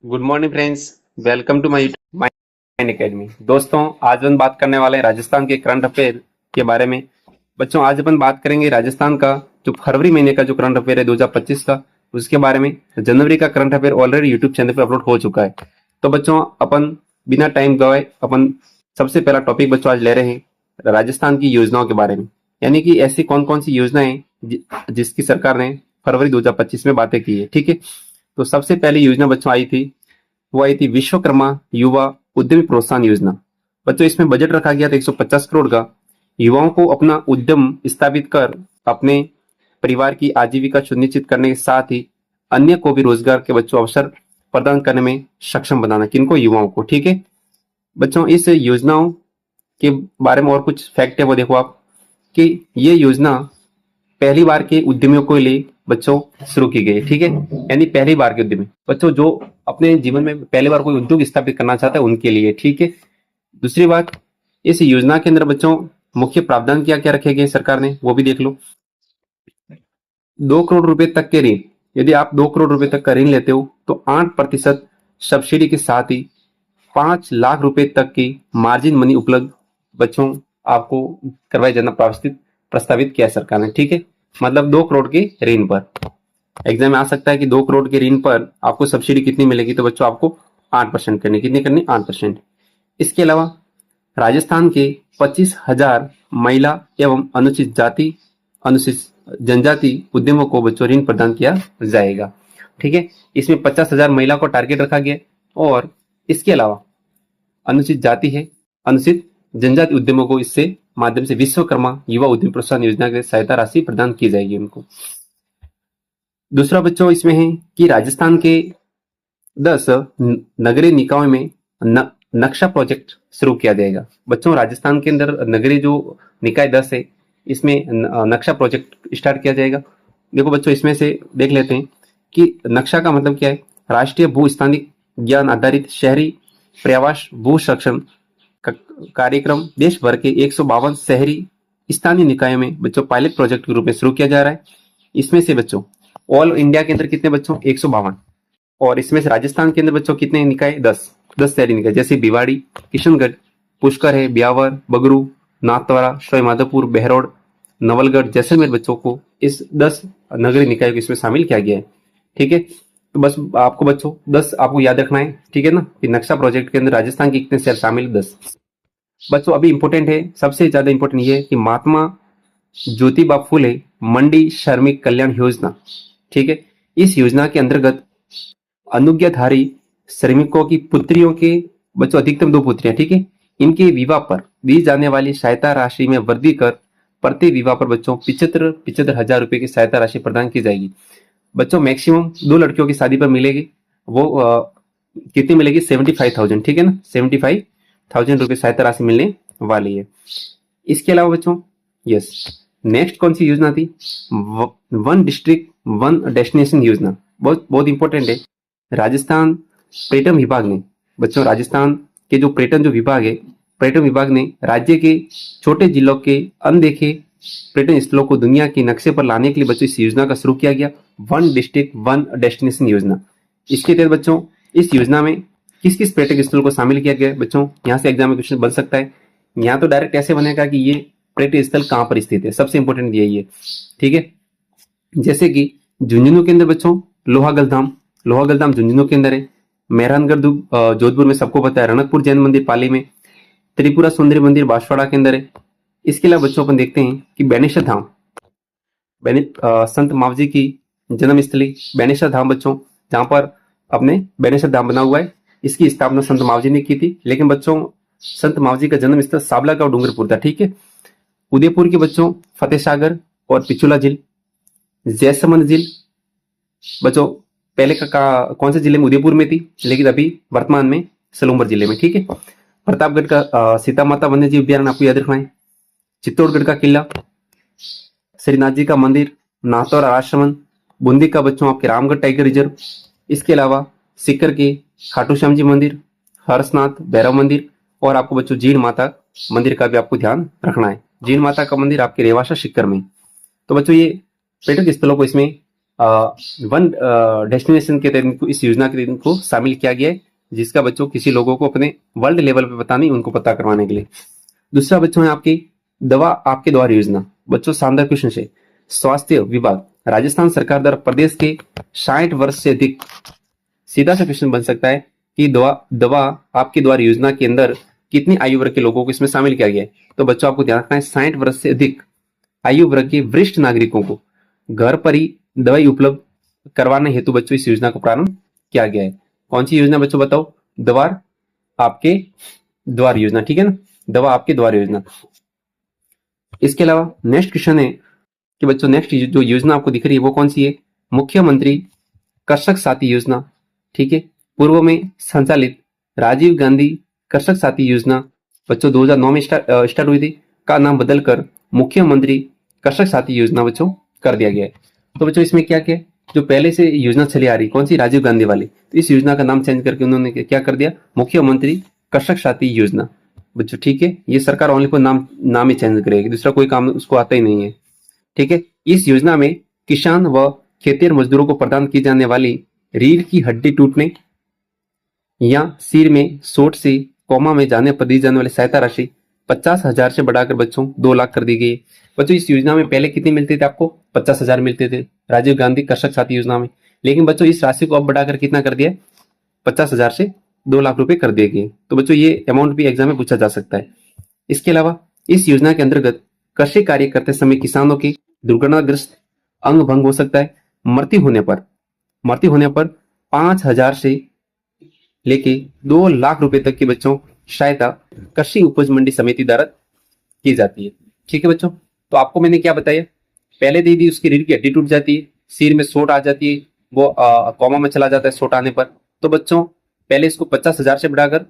Good morning friends. Welcome to my academy. दोस्तों, आज हम बात करने वाले हैं राजस्थान के करंट अफेयर के बारे में। बच्चों, आज अपन बात करेंगे राजस्थान का जो फरवरी महीने का जो करंट अफेयर है 2025 का, उसके बारे में। जनवरी का current affair already YouTube channel पर अपलोड हो चुका है। तो बच्चों, अपन बिना टाइम गवाए अपन सबसे पहला टॉपिक बच्चों आज ले रहे हैं राजस्थान की योजनाओं के बारे में। यानी कि ऐसी कौन कौन सी योजनाएं जिसकी सरकार ने फरवरी 2025 में बातें की है। ठीक है, तो सबसे पहली योजना बच्चों आई थी, वो आई थी विश्वकर्मा युवा उद्यमी प्रोत्साहन योजना। बच्चों, इसमें बजट रखा गया था 150 करोड़ का। युवाओं को अपना उद्यम स्थापित कर अपने परिवार की आजीविका सुनिश्चित करने के साथ ही अन्य को भी रोजगार के बच्चों अवसर प्रदान करने में सक्षम बनाना। किनको? युवाओं को। ठीक है बच्चों, इस योजनाओं के बारे में और कुछ फैक्ट है वो देखो आप, कि ये योजना पहली बार के उद्यमियों के लिए बच्चों शुरू की गई है। ठीक है, यानी पहली बार के उद्यमी बच्चों जो अपने जीवन में पहली बार कोई उद्योग स्थापित करना चाहता है उनके लिए। ठीक है, दूसरी बात, इस योजना के अंदर बच्चों मुख्य प्रावधान क्या क्या रखे गए सरकार ने वो भी देख लो। 2 करोड़ रुपए तक के ऋण, यदि आप 2 करोड़ रुपए तक का ऋण लेते हो तो 8% सब्सिडी के साथ ही 5 लाख रुपए तक की मार्जिन मनी उपलब्ध बच्चों आपको करवाया जाना प्रस्तावित किया सरकार ने। ठीक है, मतलब 2 करोड़ के ऋण पर। एग्जाम में आ सकता है कि 2 करोड़ के ऋण पर आपको सब्सिडी कितनी मिलेगी, तो बच्चों आपको 8% करनी। कितनी करनी? 8%। इसके अलावा राजस्थान के 25,000 महिला एवं अनुसूचित जाति अनुसूचित जनजाति उद्यमों को बच्चों ऋण प्रदान किया जाएगा। ठीक है, इसमें 50,000 महिला को टारगेट रखा गया और इसके अलावा अनुसूचित जाति है, अनुसूचित जनजाति उद्यमों को इससे माध्यम से विश्वकर्मा युवा उद्यम प्रोत्साहन योजना के सहायता राशि प्रदान की जाएगी उनको। दूसरा बच्चों इसमें है कि राजस्थान के 10 नगरीय निकायों में नक्शा प्रोजेक्ट शुरू किया जाएगा। बच्चों, राजस्थान के अंदर नगरीय जो निकाय 10 है, इसमें नक्शा प्रोजेक्ट स्टार्ट किया जाएगा। देखो बच्चों, इसमें से देख लेते हैं कि नक्शा का मतलब क्या है। राष्ट्रीय भू स्थानिक ज्ञान आधारित शहरी पर्यावास भू संरक्षण कार्यक्रम देश भर के 152 शहरी स्थानीय निकायों में बच्चों पायलट प्रोजेक्ट के रूप में शुरू किया जा रहा है। इसमें से बच्चों ऑल इंडिया के अंदर कितने बच्चों? 152। और इसमें से राजस्थान के अंदर बच्चों कितने निकाय? 10 शहरी निकाय, जैसे भिवाड़ी, किशनगढ़, पुष्कर है, ब्यावर, बगरू, नाथद्वारा, सवाईमाधोपुर, बहरोड, नवलगढ़, जैसलमेर बच्चों को इस 10 नगरीय निकाय को इसमें शामिल किया गया है। ठीक है, तो बस आपको बच्चों 10 आपको याद रखना है। ठीक है ना, कि नक्शा प्रोजेक्ट के अंदर राजस्थान के कितने शहर शामिल? 10। बच्चों अभी इंपॉर्टेंट है, सबसे ज्यादा इंपॉर्टेंट ये है कि महात्मा ज्योतिबा फुले मंडी श्रमिक कल्याण योजना। ठीक है, इस योजना के अंतर्गत अनुज्ञाधारी श्रमिकों की पुत्रियों के बच्चों अधिकतम 2 पुत्रियां, ठीक है, इनके विवाह पर दी जाने वाली सहायता राशि में वृद्धि कर प्रति विवाह पर बच्चों 75 हजार रुपए की सहायता राशि प्रदान की जाएगी। बच्चों मैक्सिमम 2 लड़कियों की शादी पर मिलेगी, वो कितनी मिलेगी? 75,000। ठीक है ना, 75,000 रुपए सहायता राशि मिलने वाली है। इसके अलावा बच्चों यस, नेक्स्ट कौन सी योजना थी? वन डिस्ट्रिक्ट वन डेस्टिनेशन योजना, बहुत बहुत इंपॉर्टेंट है। राजस्थान पर्यटन विभाग ने बच्चों, राजस्थान के जो पर्यटन जो विभाग है, पर्यटन विभाग ने राज्य के छोटे जिलों के अनदेखे पर्यटन स्थलों को दुनिया के नक्शे पर लाने के लिए बच्चों इस योजना का शुरू किया गया, वन डिस्ट्रिक्ट वन डेस्टिनेशन योजना। इसके तहत बच्चों इस योजना में किस किस पर्यटक स्थल को शामिल किया गया बच्चों, यहाँ से एग्जाम में क्वेश्चन बन सकता है। यहाँ तो डायरेक्ट ऐसे बनेगा कि ये पर्यटक स्थल कहाँ पर स्थित है, सबसे इंपॉर्टेंट यही है। ठीक है, जैसे कि झुंझुनू के अंदर बच्चों लोहागल धाम झुंझुनू के अंदर है। मेहरानगढ़ जोधपुर में सबको पता है। रणकपुर जैन मंदिर पाली में। त्रिपुरा सुंदरी मंदिर बांसवाड़ा के अंदर है। इसके अलावा बच्चों अपन देखते हैं कि बेनेश्वर धाम, संत मावजी की जन्मस्थली बेनेश्वर धाम बच्चों, जहां पर अपने बेनेश्वर धाम बना हुआ है, इसकी स्थापना संत मावजी ने की थी। लेकिन बच्चों संत मावजी का जन्म स्थल साबला का डूंगरपुर था। ठीक है, उदयपुर के बच्चों फतेह सागर और पिछुला झील। जैसमंद झील बच्चों पहले का कौन से जिले में? उदयपुर में थी, लेकिन अभी वर्तमान में सलूम्बर जिले में। ठीक है, प्रतापगढ़ का सीता माता वन्य जीव अभ्यारण्य आपको याद रखना है। चित्तौड़गढ़ का किला, श्रीनाथ जी का मंदिर, नाथौर आश्रमन। बूंदी का बच्चों आपके रामगढ़ टाइगर रिजर्व। इसके अलावा सीकर के खाटू श्याम जी मंदिर, हर्षनाथ भैरव मंदिर, और आपको बच्चों जीण माता मंदिर का भी आपको ध्यान रखना है। जीण माता का मंदिर आपके रेवासा सीकर में। तो बच्चों ये पर्यटक स्थलों को इसमें वन डेस्टिनेशन के तहत इनको, इस योजना के तहत इनको शामिल किया गया है, जिसका बच्चों किसी लोगों को अपने वर्ल्ड लेवल पे पता नहीं, उनको पता करवाने के लिए। दूसरा बच्चों है आपकी दवा आपके द्वार योजना। बच्चों शानदार क्वेश्चन है। स्वास्थ्य विभाग राजस्थान सरकार द्वारा प्रदेश के 60 वर्ष से अधिक, सीधा सा क्वेश्चन बन सकता है कि दवा आपके द्वार योजना के अंदर कितनी आयु वर्ग के लोगों को इसमें शामिल किया गया है। तो बच्चों आपको ध्यान रखना है 60 वर्ष से अधिक आयु वर्ग के वरिष्ठ नागरिकों को घर पर ही दवाई उपलब्ध करवाने हेतु बच्चों इस योजना को प्रारंभ किया गया है। कौन सी योजना बच्चों बताओ? दवा आपके द्वार योजना, ठीक है ना, दवा आपके द्वार योजना। इसके अलावा नेक्स्ट क्वेश्चन है कि बच्चों नेक्स्ट जो योजना आपको दिख रही है वो कौन सी है? मुख्यमंत्री कृषक साथी योजना, ठीक है। पूर्व में संचालित राजीव गांधी कृषक साथी योजना बच्चों 2009 में स्टार्ट हुई थी, का नाम बदलकर मुख्यमंत्री कृषक साथी योजना बच्चों कर दिया गया है। तो बच्चों इसमें क्या क्या, जो पहले से योजना चली आ रही कौन सी, राजीव गांधी वाली, तो इस योजना का नाम चेंज करके उन्होंने क्या कर दिया, मुख्यमंत्री कृषक साथी योजना बच्चों, ठीक है। ये सरकार ओनली को नाम ही चेंज करेगी, दूसरा कोई काम उसको आता ही नहीं है, ठीक है। इस योजना में किसान व खेतिहर मजदूरों को प्रदान की जाने वाली रीढ़ की हड्डी टूटने या सिर में चोट से कोमा में जाने पर दी जाने वाली सहायता राशि 50,000 से बढ़ाकर बच्चों 2 लाख कर दी गई है। बच्चों इस योजना में पहले कितने मिलते थे आपको? 50,000 मिलते थे राजीव गांधी कृषक साथी योजना में, लेकिन बच्चों इस राशि को अब बढ़ाकर कितना कर दिया? 50,000 से 2 लाख रुपए कर दिए गए। तो बच्चों ये अमाउंट भी एग्जाम में पूछा जा सकता है। इसके अलावा इस योजना के अंतर्गत कृषि कार्य करते समय किसानों की दुर्घटनाग्रस्त अंग भंग हो सकता है। मृत्यु होने पर 5,000 से लेके 2 लाख रुपए तक की बच्चों सहायता कृषि उपज मंडी समिति द्वारा की जाती है, ठीक है बच्चों। तो आपको मैंने क्या बताया, पहले दे दी उसकी रीढ़ की हड्डी टूट जाती है, सिर में चोट आ जाती है, वो कोमा में चला जाता है चोट आने पर, तो बच्चों पहले इसको 50,000 से बढ़ाकर,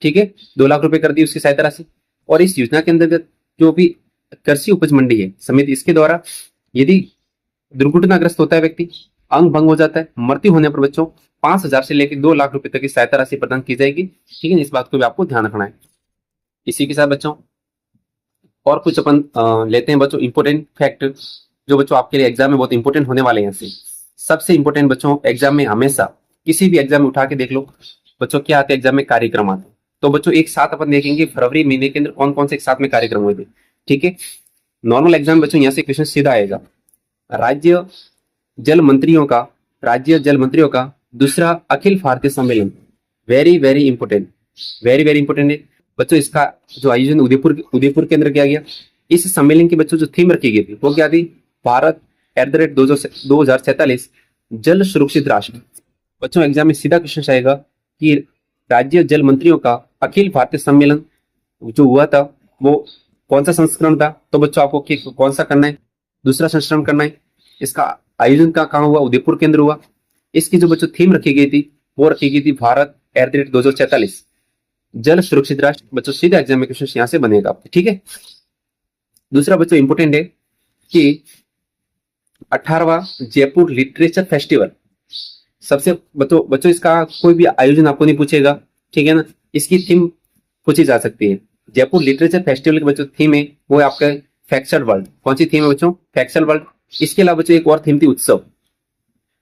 ठीक है, 2 लाख रुपए कर दी उसकी सहायता राशि। और इस योजना के अंतर्गत जो भी कृषि उपज मंडी है समिति, इसके द्वारा यदि दुर्घटनाग्रस्त होता है व्यक्ति, अंग भंग हो जाता है, मृत्यु होने पर बच्चों 5,000 से लेकर 2 लाख रुपए तक की सहायता राशि प्रदान की जाएगी, ठीक है। इस बात को भी आपको ध्यान रखना है। इसी के साथ बच्चों और कुछ अपन लेते हैं बच्चों इंपोर्टेंट फैक्ट, जो बच्चों आपके लिए एग्जाम में बहुत इंपोर्टेंट होने वाले हैं। सबसे इंपोर्टेंट बच्चों एग्जाम में हमेशा किसी भी एग्जाम में उठा के देख लो बच्चों, क्या आते हैं एग्जाम में? कार्यक्रम आते हैं। तो बच्चों एक साथ अपन देखेंगे फरवरी महीने के अंदर कौन कौन से एक साथ में कार्यक्रम हुए थे, ठीक है। नॉर्मल एग्जाम बच्चों यहाँ से क्वेश्चन सीधा आएगा, राज्य जल मंत्रियों का दूसरा अखिल भारतीय सम्मेलन, वेरी वेरी इंपोर्टेंट है बच्चों। इसका जो आयोजन उदयपुर के अंदर किया गया। इस सम्मेलन की बच्चों जो थीम रखी गई थी वो क्या थी? भारत @ 2047 जल सुरक्षित राष्ट्र। बच्चों एग्जाम में सीधा क्वेश्चन आएगा कि राज्य जल मंत्रियों का अखिल भारतीय सम्मेलन जो हुआ था वो कौन सा संस्करण था? तो बच्चों आपको कौन सा करना है? दूसरा संस्करण करना है। इसका आयोजन कहाँ हुआ? उदयपुर के अंदर हुआ। इसकी जो बच्चों थीम रखी गई थी वो रखी गई थी भारत @ 2047 जल सुरक्षित राष्ट्र। बच्चों सीधा एग्जाम में क्वेश्चन यहां से बनेगा आपके, ठीक है। दूसरा बच्चों इंपोर्टेंट है कि 18वां जयपुर लिटरेचर फेस्टिवल, सबसे बच्चों इसका कोई भी आयोजन आपको नहीं पूछेगा, ठीक है ना, इसकी थीम पूछी जा सकती है। जयपुर लिटरेचर फेस्टिवल की बच्चों थीम है वो है आपका फैक्चुअल वर्ल्ड। कौन सी थीम है बच्चों? Factual world. इसके अलावा बच्चों एक और थीम थी उत्सव।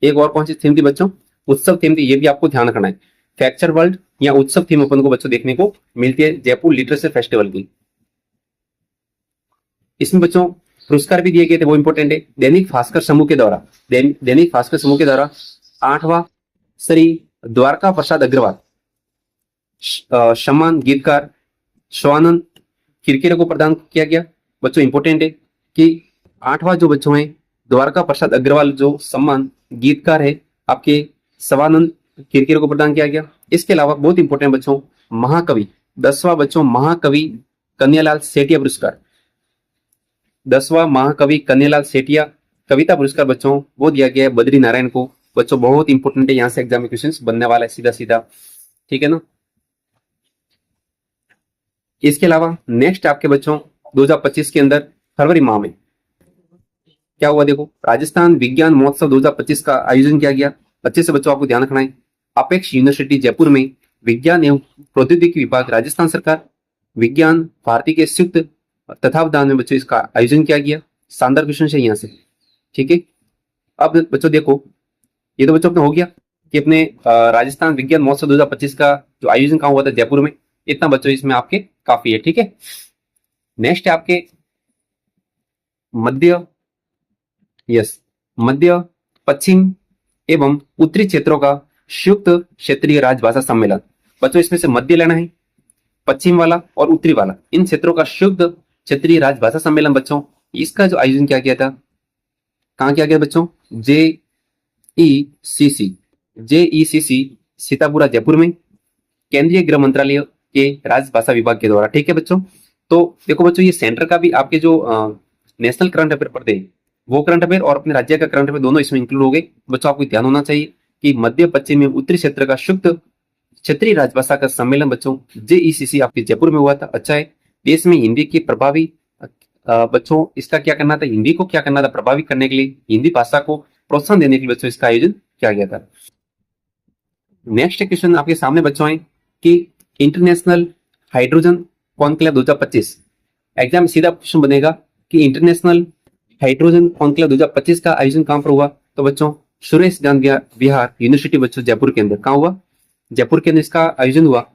एक और कौन सी थीम थी बच्चों? उत्सव थीम थी। ये भी आपको ध्यान रखना है, फैक्चुअल वर्ल्ड या उत्सव थीम अपन को बच्चों देखने को मिलती है जयपुर लिटरेचर फेस्टिवल की। इसमें बच्चों पुरस्कार भी दिए गए थे, वो इंपोर्टेंट है। दैनिक भास्कर समूह के द्वारा 8वां श्री द्वारका प्रसाद अग्रवाल सम्मान गीतकार स्वानंद किरकिरे को प्रदान किया गया। बच्चों इंपोर्टेंट है कि 8वां जो बच्चों है द्वारका प्रसाद अग्रवाल जो सम्मान गीतकार है आपके स्वानंद किरकिरे को प्रदान किया गया। इसके अलावा बहुत इंपोर्टेंट बच्चों महाकवि 10वां बच्चों महाकवि कन्हैयालाल सेठिया पुरस्कार, 10वां महाकवि कन्हैयालाल सेठिया कविता पुरस्कार बच्चों वो दिया गया है बद्री नारायण को। बच्चों बहुत इंपोर्टेंट है, यहां से एग्जाम में क्वेश्चन बनने वाला है सीधा सीधा, ठीक है ना। इसके अलावा नेक्स्ट आपके बच्चों 2025 के अंदर फरवरी माह में क्या हुआ? देखो राजस्थान विज्ञान महोत्सव 2025 का आयोजन किया गया। अच्छे से बच्चों आपको ध्यान रखना है। अपेक्स यूनिवर्सिटी जयपुर में विज्ञान एवं प्रौद्योगिकी विभाग राजस्थान सरकार विज्ञान भारती के संयुक्त तत्वावधान में बच्चों इसका आयोजन किया गया। शानदार क्वेश्चन है यहाँ से, ठीक है। अब बच्चों देखो, ये तो बच्चों अपने हो गया कि अपने राजस्थान विज्ञान महोत्सव 2025 का जो आयोजन कहाँ हुआ था, जयपुर में। इतना बच्चों इसमें आपके काफी है, ठीक है। नेक्स्ट है आपके मध्य, यस, मध्य, पश्चिम एवं उत्तरी क्षेत्रों का संयुक्त क्षेत्रीय राजभाषा सम्मेलन। बच्चों इसमें से मध्य लेना है, पश्चिम वाला और उत्तरी वाला, इन क्षेत्रों का संयुक्त क्षेत्रीय राजभाषा सम्मेलन बच्चों, इसका जो आयोजन क्या किया था, कहाँ किया गया बच्चों, जेईसीसी, जेईसीसी सीतापुरा जयपुर में, केंद्रीय गृह मंत्रालय के राजभाषा विभाग के द्वारा, ठीक है बच्चों। तो देखो बच्चों, ये सेंटर का भी आपके जो नेशनल करंट अफेयर पढ़ते हैं, वो करंट अफेयर और अपने राज्य का करंट अफेयर दोनों इसमें इंक्लूड हो गए। बच्चों आपको ध्यान होना चाहिए कि मध्य, पश्चिम एवं उत्तरी क्षेत्र का संयुक्त क्षेत्रीय राजभाषा का सम्मेलन बच्चों जेईसीसी आपके जयपुर में हुआ था। अच्छा है, देश में हिंदी की प्रभावी बच्चों इसका क्या करना था, हिंदी को क्या करना था प्रभावित करने के लिए, हिंदी भाषा को प्रोत्साहन देने के लिए बच्चों इसका आयोजन किया गया था। नेक्स्ट क्वेश्चन आपके सामने बच्चों है कि इंटरनेशनल हाइड्रोजन कॉन्क्लेव 2025, एग्जाम में सीधा क्वेश्चन बनेगा कि इंटरनेशनल हाइड्रोजन कॉन्क्लेव 2025 का आयोजन कहां पर हुआ, तो बच्चों सुरेश गांधी बिहार यूनिवर्सिटी बच्चों जयपुर के अंदर, कहां हुआ, जयपुर के अंदर इसका आयोजन हुआ।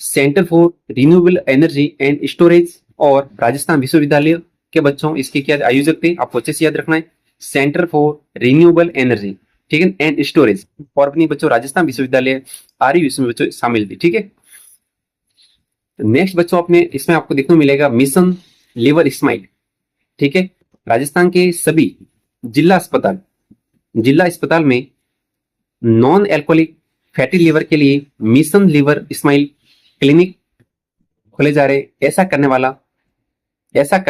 Centre for renewable energy and storage और राजस्थान विश्वविद्यालय के बच्चों इसके क्या आयोजक थे, आपको अच्छे से याद रखना है, सेंटर फॉर रिन्यूएबल एनर्जी, ठीक है, एंड स्टोरेज, और अपनी बच्चों राजस्थान विश्वविद्यालय आरयू में बच्चों शामिल थी, ठीक है। नेक्स्ट बच्चों अपने इसमें आपको देखने को मिलेगा मिशन लिवर स्माइल, ठीक है, राजस्थान के सभी जिला अस्पताल में नॉन एल्कोहलिक फैटी लिवर के लिए मिशन लिवर स्माइल क्लिनिक खोले जा रहे। ऐसा करने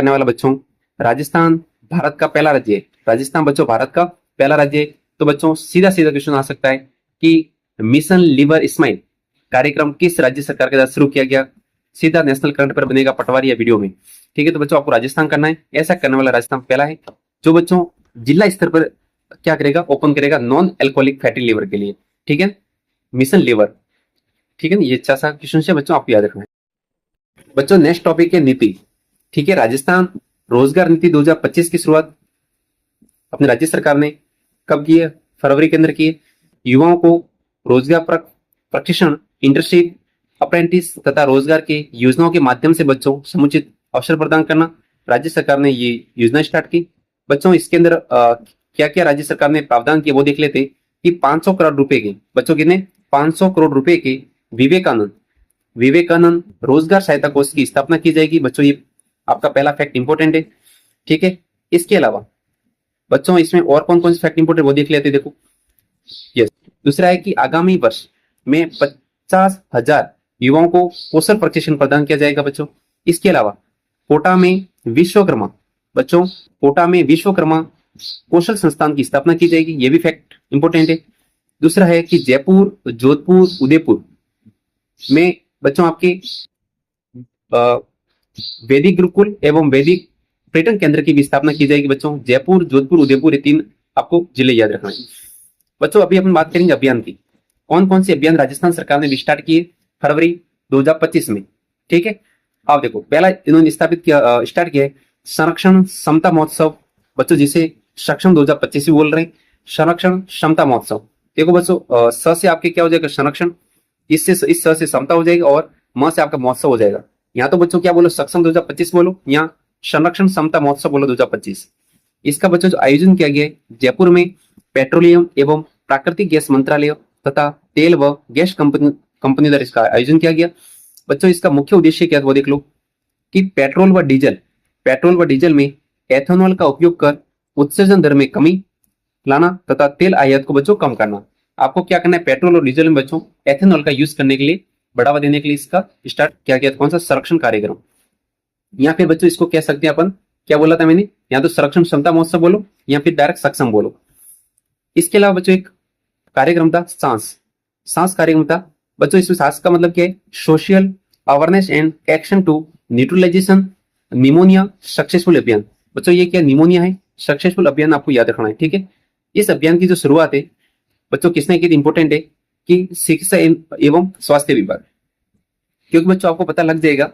वाला बच्चों राजस्थान भारत का पहला राज्य है, राजस्थान बच्चों भारत का पहला राज्य है। तो बच्चों सीधा क्वेश्चन आ सकता है कि मिशन लिवर स्माइल कार्यक्रम किस राज्य सरकार के द्वारा शुरू किया गया, सीधा नेशनल करंट पर बनेगा पटवारी या वीडियो में, ठीक है। तो बच्चों आपको राजस्थान करना है, ऐसा करने वाला राजस्थान पहला है जो बच्चों जिला स्तर पर क्या करेगा, ओपन करेगा नॉन एल्कोहलिक फैटी लिवर के लिए, ठीक है, मिशन लिवर, ठीक है। ये अच्छा सा क्वेश्चन है बच्चों, आपको याद रखना है। बच्चों नेक्स्ट टॉपिक है नीति, ठीक है। राजस्थान रोजगार नीति 2025 की शुरुआत अपने राज्य सरकार ने कब की है, फरवरी के अंदर की है। युवाओं को रोजगार प्रशिक्षण, इंटर्नशिप, अप्रेंटिस तथा रोजगार के योजनाओं के माध्यम से बच्चों समुचित अवसर प्रदान करना, राज्य सरकार ने ये योजना स्टार्ट की। बच्चों इसके अंदर क्या क्या राज्य सरकार ने प्रावधान किए वो देख लेते हैं कि 500 करोड़ रुपए के बच्चों कितने 500 करोड़ रुपए के विवेकानंद रोजगार सहायता कोष की स्थापना की जाएगी। बच्चों ये आपका पहला फैक्ट इंपोर्टेंट है, ठीक है। इसके अलावा बच्चों इसमें और कौन कौन से फैक्ट इंपोर्टेंट वो देख लेते हैं, देखो। यस, दूसरा है कि आगामी वर्ष में 50,000 युवाओं को कौशल प्रशिक्षण प्रदान किया जाएगा बच्चों। इसके अलावा कोटा में विश्वकर्मा कौशल संस्थान की स्थापना की जाएगी, ये भी फैक्ट इंपोर्टेंट है। दूसरा है कि जयपुर, जोधपुर, उदयपुर में बच्चों आपके वैदिक गुरुकुल एवं वैदिक पर्यटन केंद्र की भी स्थापना की जाएगी बच्चों। जयपुर, जोधपुर, उदयपुर, ये 3 आपको जिले याद रखना है बच्चों। अभी अपन बात करेंगे अभियान की, कौन कौन से अभियान राजस्थान सरकार ने स्टार्ट किए फरवरी 2025 में, ठीक है। आप देखो, पहला इन्होंने स्टार्ट किया है संरक्षण क्षमता महोत्सव बच्चों, जिसे सक्षम 2025 भी बोल रहे हैं, संरक्षण क्षमता महोत्सव। देखो बच्चों, स से आपके क्या हो जाएगा संरक्षण, इस स से क्षमता हो जाएगी और म से आपका महोत्सव हो जाएगा। यहाँ तो बच्चों क्या बोलो, सक्षम 2025 बोलो, यहाँ संरक्षण क्षमता महोत्सव बोलो 2025। इसका बच्चों जो आयोजन किया गया है जयपुर में पेट्रोलियम एवं प्राकृतिक गैस मंत्रालय तथा तेल व गैस कंपनी द्वारा इसका आयोजन किया गया। बच्चों इसका मुख्य उद्देश्य क्या है वो देख लो कि पेट्रोल व डीजल में एथेनॉल का उपयोग कर उत्सर्जन दर में कमी लाना तथा तेल आयात को बच्चों कम करना। आपको क्या करना है, पेट्रोल और डीजल में बच्चों एथेनॉल का यूज करने के लिए, बढ़ावा देने के लिए इसका स्टार्ट किया गया। कौन सा, संरक्षण कार्यक्रम। या फिर बच्चों इसको कह सकते हैं अपन, क्या बोला था मैंने, या तो संरक्षण क्षमता महोत्सव बोलो या फिर डायरेक्ट सक्षम बोलो। इसके अलावा बच्चों एक कार्यक्रम था सांस कार्यक्रम था बच्चों। इसमें सांस का मतलब क्या है, social awareness and action to neutralization pneumonia successful अभियान। बच्चों ये क्या निमोनिया है, सक्सेसफुल अभियान आपको याद रखना है, ठीक है। इस अभियान की जो शुरुआत है बच्चों किसने की, इंपोर्टेंट है कि चिकित्सा एवं स्वास्थ्य विभाग, क्योंकि बच्चों आपको पता लग जाएगा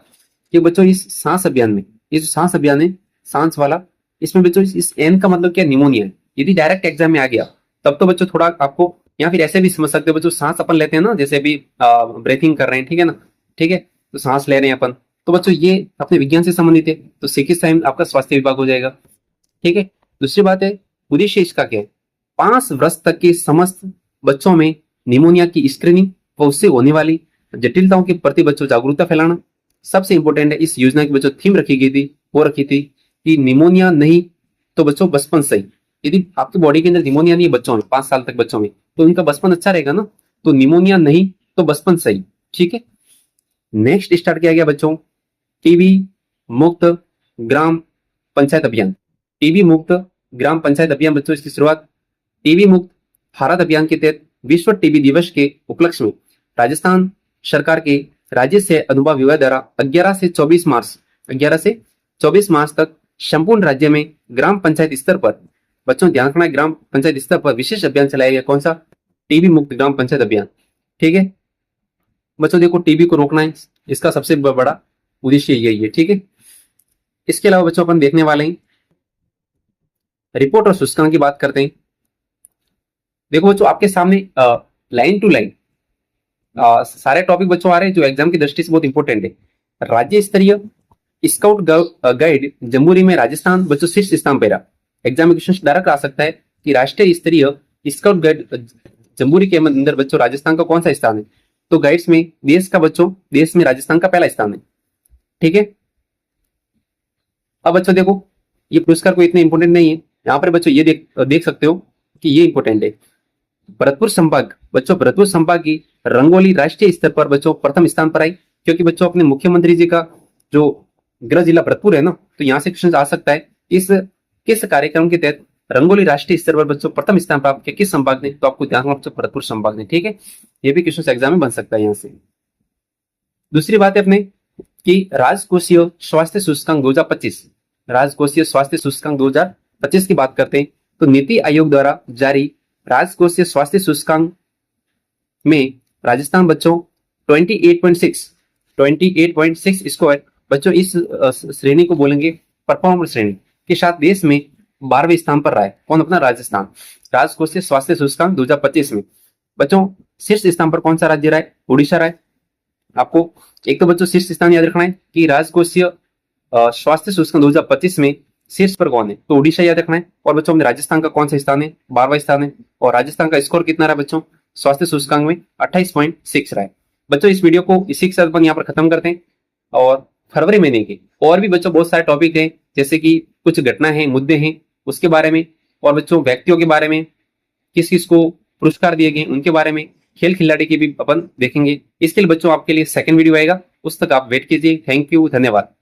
कि बच्चों इस सांस अभियान में, ये जो सांस अभियान है सांस वाला, इसमें बच्चों इस एन का मतलब क्या, निमोनिया है। यदि डायरेक्ट एग्जाम में आ गया तब तो बच्चों थोड़ा आपको, या फिर ऐसे भी समझ सकते हो बच्चों, सांस अपन लेते हैं ना, जैसे अभी ब्रीथिंग कर रहे हैं, ठीक है ना, ठीक है, तो सांस ले रहे हैं अपन, तो बच्चों ये अपने विज्ञान से संबंधित है, तो चिकित्सा आपका स्वास्थ्य विभाग हो जाएगा, ठीक है। दूसरी बात है, उद्देश्य इसका क्या है, 5 वर्ष तक के समस्त बच्चों में निमोनिया की स्क्रीनिंग व उससे होने वाली जटिलताओं के प्रति बच्चों जागरूकता फैलाना। सबसे इंपॉर्टेंट है, इस योजना की बच्चों थीम रखी गई थी, वो रखी थी कि निमोनिया नहीं तो बच्चों बचपन सही। यदि आपकी बॉडी के अंदर निमोनिया नहीं है बच्चों में, 5 साल तक बच्चों में, तो उनका बचपन अच्छा रहेगा ना, तो निमोनिया नहीं तो बचपन सही, ठीक है। नेक्स्ट स्टार्ट किया गया बच्चों टीबी मुक्त ग्राम पंचायत अभियान। टीबी मुक्त ग्राम पंचायत अभियान बच्चों, इसकी शुरुआत टीबी मुक्त भारत अभियान के तहत विश्व टीबी दिवस के उपलक्ष्य में राजस्थान सरकार के राज्य से अनुभव विभाग द्वारा 11 से 24 मार्च तक संपूर्ण राज्य में ग्राम पंचायत स्तर पर, बच्चों ध्यान रखना, ग्राम पंचायत स्तर पर विशेष अभियान चलाया गया। कौन सा? टीबी मुक्त ग्राम पंचायत अभियान, ठीक है बच्चों। देखो टीबी को रोकना है, इसका सबसे बड़ा उद्देश्य यही है, ठीक है। इसके अलावा बच्चों अपन देखने वाले हैं रिपोर्ट और सूचकांक की बात करते हैं। देखो बच्चों आपके सामने लाइन टू लाइन सारे टॉपिक बच्चों आ रहे हैं जो एग्जाम की दृष्टि से बहुत इंपॉर्टेंट है। राज्य स्तरीय स्काउट गाइड जम्बूरी में राजस्थान बच्चों शीर्ष स्थान पर रहा। एग्जाम में क्वेश्चन डायरेक्ट आ सकता है कि राष्ट्रीय स्तरीय स्काउट गाइड जम्बूरी के अंदर बच्चों राजस्थान का कौन सा स्थान है? तो गाइड्स में देश का बच्चों, देश में राजस्थान का पहला स्थान है, ठीक है। अब बच्चों देखो ये पुरस्कार कोई इतने इंपॉर्टेंट नहीं है, यहाँ पर बच्चों ये देख सकते हो कि ये इंपॉर्टेंट है। भरतपुर संभाग बच्चों, भरतपुर संभाग की रंगोली राष्ट्रीय स्तर पर बच्चों प्रथम स्थान पर आई, क्योंकि बच्चों अपने मुख्यमंत्री जी का जो गृह जिला भरतपुर है ना, तो यहाँ से क्वेश्चन आ सकता है इस किस कार्यक्रम के तहत रंगोली राष्ट्रीय स्तर पर बच्चों प्रथम स्थान प्राप्त किया, किस संभाग ने? तो आपको ध्यान रखना बच्चों भरतपुर संभाग ने, ठीक है। ये भी क्वेश्चन एग्जाम में बन सकता है यहाँ से। दूसरी बात है अपने कि राजकोषीय स्वास्थ्य सूचकांक 2025, राजकोषीय स्वास्थ्य सूचकांक 2025 की बात करते हैं तो नीति आयोग द्वारा जारी राजकोषीय स्वास्थ्य सूचकांक में राजस्थान बच्चों 28.6 स्कोर बच्चों, इस श्रेणी को बोलेंगे परफॉर्मर श्रेणी के साथ देश में 12वें स्थान पर रहा है। कौन? अपना राजस्थान। राजकोषीय स्वास्थ्य सूचकांक 2025 में बच्चों शीर्ष स्थान पर कौन सा राज्य रहा है? उड़ीसा रहा है। आपको एक तो बच्चों शीर्ष स्थान याद रखना है कि राजकोषीय स्वास्थ्य सूचकांक 2025 में शीर्ष पर कौन है? तो उड़ीसा याद रखना है। और बच्चों हमने राजस्थान का कौन सा स्थान है? 12वां स्थान है। और राजस्थान का स्कोर कितना रहा बच्चों स्वास्थ्य सूचकांक में? 28.6 रहा है। बच्चों इस वीडियो को इसी के साथ अपन यहाँ पर खत्म करते हैं। और फरवरी महीने के और भी बच्चों बहुत सारे टॉपिक हैं, जैसे कि कुछ घटना है, मुद्दे हैं उसके बारे में, और बच्चों व्यक्तियों के बारे में, किस किस को पुरस्कार दिए गए उनके बारे में, खेल खिलाड़ी की भी अपन देखेंगे। इसके लिए बच्चों आपके लिए सेकंड वीडियो आएगा, उस तक आप वेट कीजिए। थैंक यू, धन्यवाद।